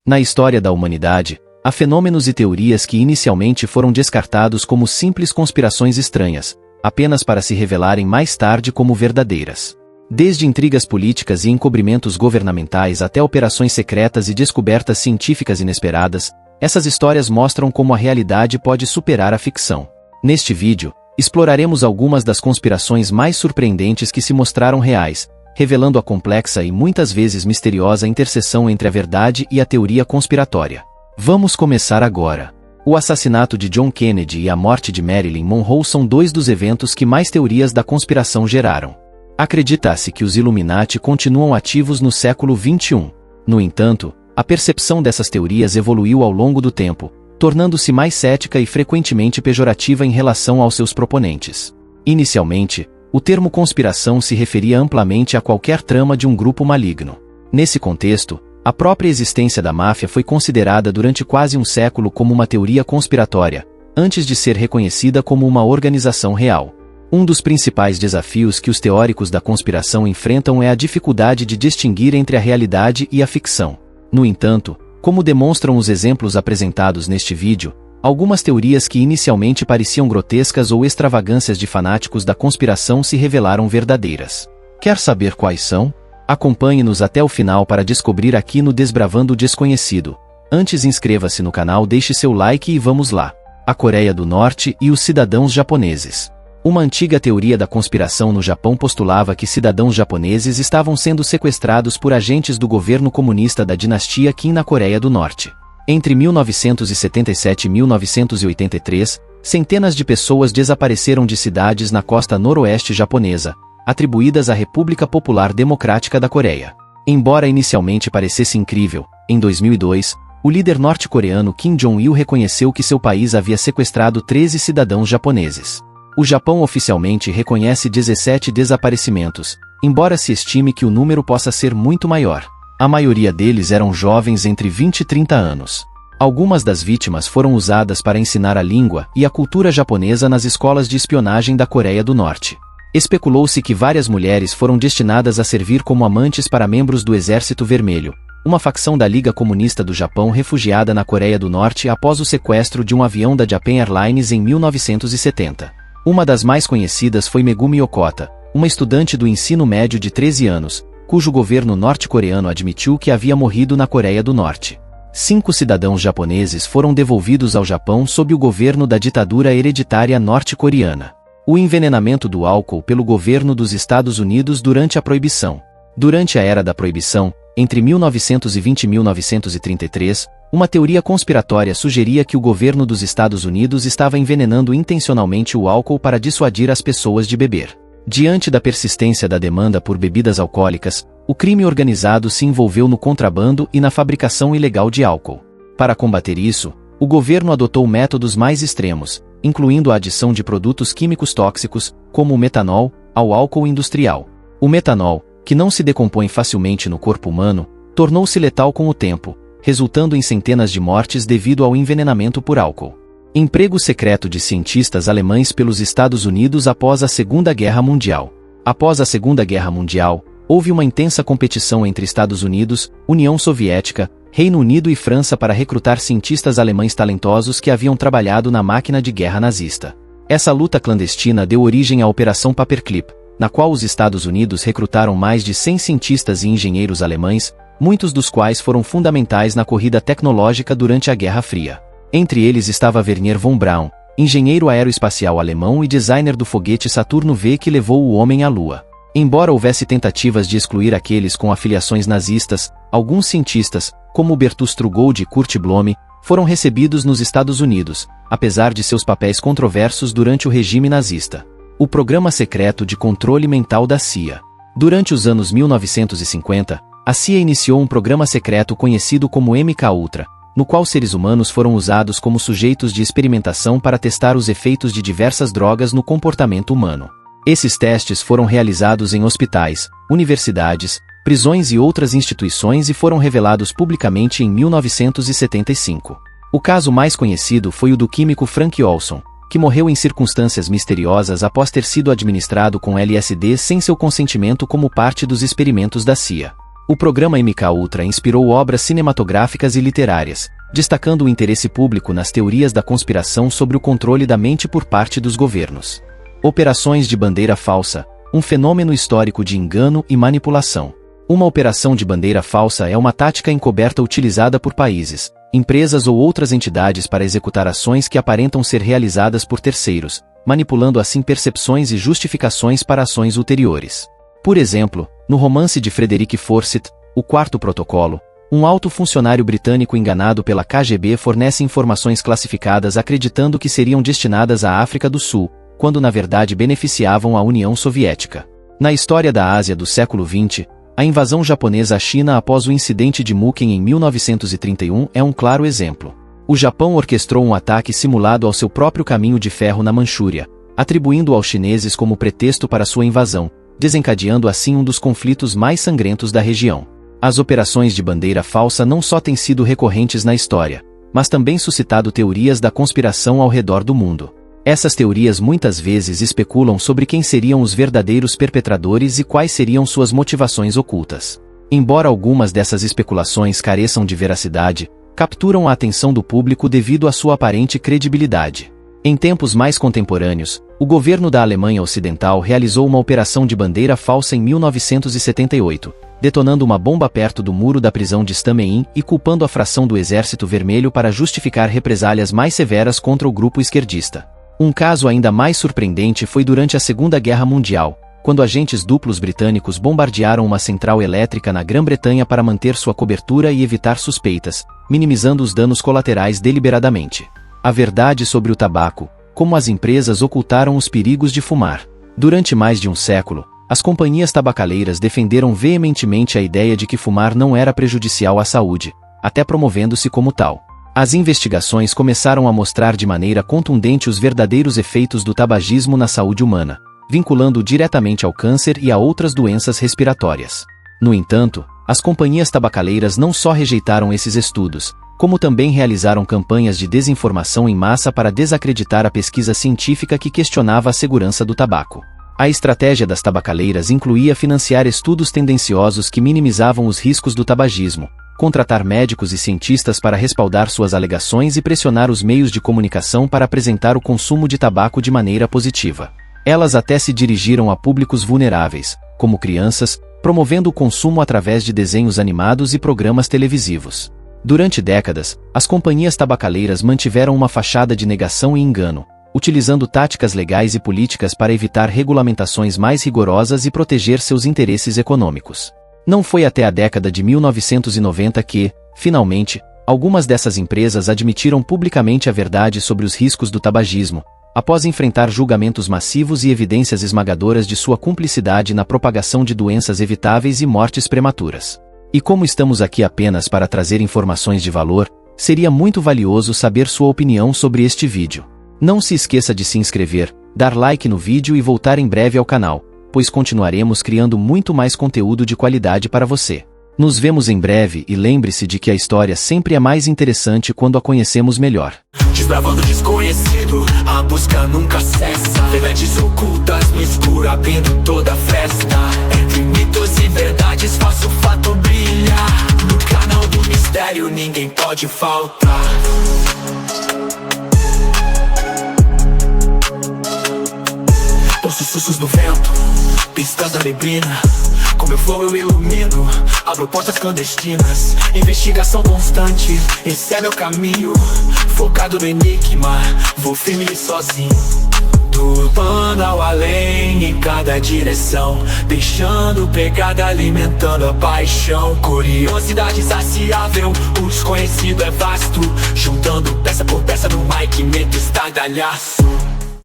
Na história da humanidade, há fenômenos e teorias que inicialmente foram descartados como simples conspirações estranhas, apenas para se revelarem mais tarde como verdadeiras. Desde intrigas políticas e encobrimentos governamentais até operações secretas e descobertas científicas inesperadas, essas histórias mostram como a realidade pode superar a ficção. Neste vídeo, exploraremos algumas das conspirações mais surpreendentes que se mostraram reais, revelando a complexa e muitas vezes misteriosa interseção entre a verdade e a teoria conspiratória. Vamos começar agora. O assassinato de John Kennedy e a morte de Marilyn Monroe são dois dos eventos que mais teorias da conspiração geraram. Acredita-se que os Illuminati continuam ativos no século XXI. No entanto, a percepção dessas teorias evoluiu ao longo do tempo, tornando-se mais cética e frequentemente pejorativa em relação aos seus proponentes. Inicialmente, o termo conspiração se referia amplamente a qualquer trama de um grupo maligno. Nesse contexto, a própria existência da máfia foi considerada durante quase um século como uma teoria conspiratória, antes de ser reconhecida como uma organização real. Um dos principais desafios que os teóricos da conspiração enfrentam é a dificuldade de distinguir entre a realidade e a ficção. No entanto, como demonstram os exemplos apresentados neste vídeo, algumas teorias que inicialmente pareciam grotescas ou extravagâncias de fanáticos da conspiração se revelaram verdadeiras. Quer saber quais são? Acompanhe-nos até o final para descobrir aqui no Desbravando o Desconhecido. Antes, inscreva-se no canal, deixe seu like e vamos lá. A Coreia do Norte e os cidadãos japoneses. Uma antiga teoria da conspiração no Japão postulava que cidadãos japoneses estavam sendo sequestrados por agentes do governo comunista da dinastia Qin na Coreia do Norte. Entre 1977 e 1983, centenas de pessoas desapareceram de cidades na costa noroeste japonesa, atribuídas à República Popular Democrática da Coreia. Embora inicialmente parecesse incrível, em 2002, o líder norte-coreano Kim Jong-il reconheceu que seu país havia sequestrado 13 cidadãos japoneses. O Japão oficialmente reconhece 17 desaparecimentos, embora se estime que o número possa ser muito maior. A maioria deles eram jovens entre 20 e 30 anos. Algumas das vítimas foram usadas para ensinar a língua e a cultura japonesa nas escolas de espionagem da Coreia do Norte. Especulou-se que várias mulheres foram destinadas a servir como amantes para membros do Exército Vermelho, uma facção da Liga Comunista do Japão refugiada na Coreia do Norte após o sequestro de um avião da Japan Airlines em 1970. Uma das mais conhecidas foi Megumi Yokota, uma estudante do ensino médio de 13 anos, cujo governo norte-coreano admitiu que havia morrido na Coreia do Norte. 5 cidadãos japoneses foram devolvidos ao Japão sob o governo da ditadura hereditária norte-coreana. O envenenamento do álcool pelo governo dos Estados Unidos durante a Proibição. Durante a Era da Proibição, entre 1920 e 1933, uma teoria conspiratória sugeria que o governo dos Estados Unidos estava envenenando intencionalmente o álcool para dissuadir as pessoas de beber. Diante da persistência da demanda por bebidas alcoólicas, o crime organizado se envolveu no contrabando e na fabricação ilegal de álcool. Para combater isso, o governo adotou métodos mais extremos, incluindo a adição de produtos químicos tóxicos, como o metanol, ao álcool industrial. O metanol, que não se decompõe facilmente no corpo humano, tornou-se letal com o tempo, resultando em centenas de mortes devido ao envenenamento por álcool. Emprego secreto de cientistas alemães pelos Estados Unidos após a Segunda Guerra Mundial. Após a Segunda Guerra Mundial, houve uma intensa competição entre Estados Unidos, União Soviética, Reino Unido e França para recrutar cientistas alemães talentosos que haviam trabalhado na máquina de guerra nazista. Essa luta clandestina deu origem à Operação Paperclip, na qual os Estados Unidos recrutaram mais de 100 cientistas e engenheiros alemães, muitos dos quais foram fundamentais na corrida tecnológica durante a Guerra Fria. Entre eles estava Wernher von Braun, engenheiro aeroespacial alemão e designer do foguete Saturno V que levou o homem à Lua. Embora houvesse tentativas de excluir aqueles com afiliações nazistas, alguns cientistas, como Bertus Trugold e Kurt Blohm, foram recebidos nos Estados Unidos, apesar de seus papéis controversos durante o regime nazista. O Programa Secreto de Controle Mental da CIA. Durante os anos 1950, a CIA iniciou um programa secreto conhecido como MKUltra, no qual seres humanos foram usados como sujeitos de experimentação para testar os efeitos de diversas drogas no comportamento humano. Esses testes foram realizados em hospitais, universidades, prisões e outras instituições e foram revelados publicamente em 1975. O caso mais conhecido foi o do químico Frank Olson, que morreu em circunstâncias misteriosas após ter sido administrado com LSD sem seu consentimento como parte dos experimentos da CIA. O programa MK Ultra inspirou obras cinematográficas e literárias, destacando o interesse público nas teorias da conspiração sobre o controle da mente por parte dos governos. Operações de bandeira falsa, um fenômeno histórico de engano e manipulação. Uma operação de bandeira falsa é uma tática encoberta utilizada por países, empresas ou outras entidades para executar ações que aparentam ser realizadas por terceiros, manipulando assim percepções e justificações para ações ulteriores. Por exemplo, no romance de Frederick Forsyth, O Quarto Protocolo, um alto funcionário britânico enganado pela KGB fornece informações classificadas acreditando que seriam destinadas à África do Sul, quando na verdade beneficiavam a União Soviética. Na história da Ásia do século XX, a invasão japonesa à China após o incidente de Muken em 1931 é um claro exemplo. O Japão orquestrou um ataque simulado ao seu próprio caminho de ferro na Manchúria, atribuindo aos chineses como pretexto para sua invasão, desencadeando assim um dos conflitos mais sangrentos da região. As operações de bandeira falsa não só têm sido recorrentes na história, mas também suscitado teorias da conspiração ao redor do mundo. Essas teorias muitas vezes especulam sobre quem seriam os verdadeiros perpetradores e quais seriam suas motivações ocultas. Embora algumas dessas especulações careçam de veracidade, capturam a atenção do público devido à sua aparente credibilidade. Em tempos mais contemporâneos, o governo da Alemanha Ocidental realizou uma operação de bandeira falsa em 1978, detonando uma bomba perto do muro da prisão de Stammheim e culpando a fração do Exército Vermelho para justificar represálias mais severas contra o grupo esquerdista. Um caso ainda mais surpreendente foi durante a Segunda Guerra Mundial, quando agentes duplos britânicos bombardearam uma central elétrica na Grã-Bretanha para manter sua cobertura e evitar suspeitas, minimizando os danos colaterais deliberadamente. A verdade sobre o tabaco, como as empresas ocultaram os perigos de fumar. Durante mais de um século, as companhias tabacaleiras defenderam veementemente a ideia de que fumar não era prejudicial à saúde, até promovendo-se como tal. As investigações começaram a mostrar de maneira contundente os verdadeiros efeitos do tabagismo na saúde humana, vinculando-o diretamente ao câncer e a outras doenças respiratórias. No entanto, as companhias tabacaleiras não só rejeitaram esses estudos, como também realizaram campanhas de desinformação em massa para desacreditar a pesquisa científica que questionava a segurança do tabaco. A estratégia das tabacaleiras incluía financiar estudos tendenciosos que minimizavam os riscos do tabagismo, contratar médicos e cientistas para respaldar suas alegações e pressionar os meios de comunicação para apresentar o consumo de tabaco de maneira positiva. Elas até se dirigiram a públicos vulneráveis, como crianças, promovendo o consumo através de desenhos animados e programas televisivos. Durante décadas, as companhias tabacaleiras mantiveram uma fachada de negação e engano, utilizando táticas legais e políticas para evitar regulamentações mais rigorosas e proteger seus interesses econômicos. Não foi até a década de 1990 que, finalmente, algumas dessas empresas admitiram publicamente a verdade sobre os riscos do tabagismo, após enfrentar julgamentos massivos e evidências esmagadoras de sua cumplicidade na propagação de doenças evitáveis e mortes prematuras. E como estamos aqui apenas para trazer informações de valor, seria muito valioso saber sua opinião sobre este vídeo. Não se esqueça de se inscrever, dar like no vídeo e voltar em breve ao canal, pois continuaremos criando muito mais conteúdo de qualidade para você. Nos vemos em breve e lembre-se de que a história sempre é mais interessante quando a conhecemos melhor. Desbravando o desconhecido, a busca nunca cessa. Verdades ocultas no escuro, abrindo toda a festa. Entre mitos e verdades faço o fato brilhar. No canal do mistério ninguém pode faltar. Os sussurros do vento, pistas da neblina. Com meu flow eu ilumino, abro portas clandestinas. Investigação constante, esse é meu caminho. Focado no enigma, vou firme e sozinho. Do plano ao além, em cada direção. Deixando pegada, alimentando a paixão. Curiosidade saciável, o desconhecido é vasto. Juntando peça por peça no mic, meto estardalhaço.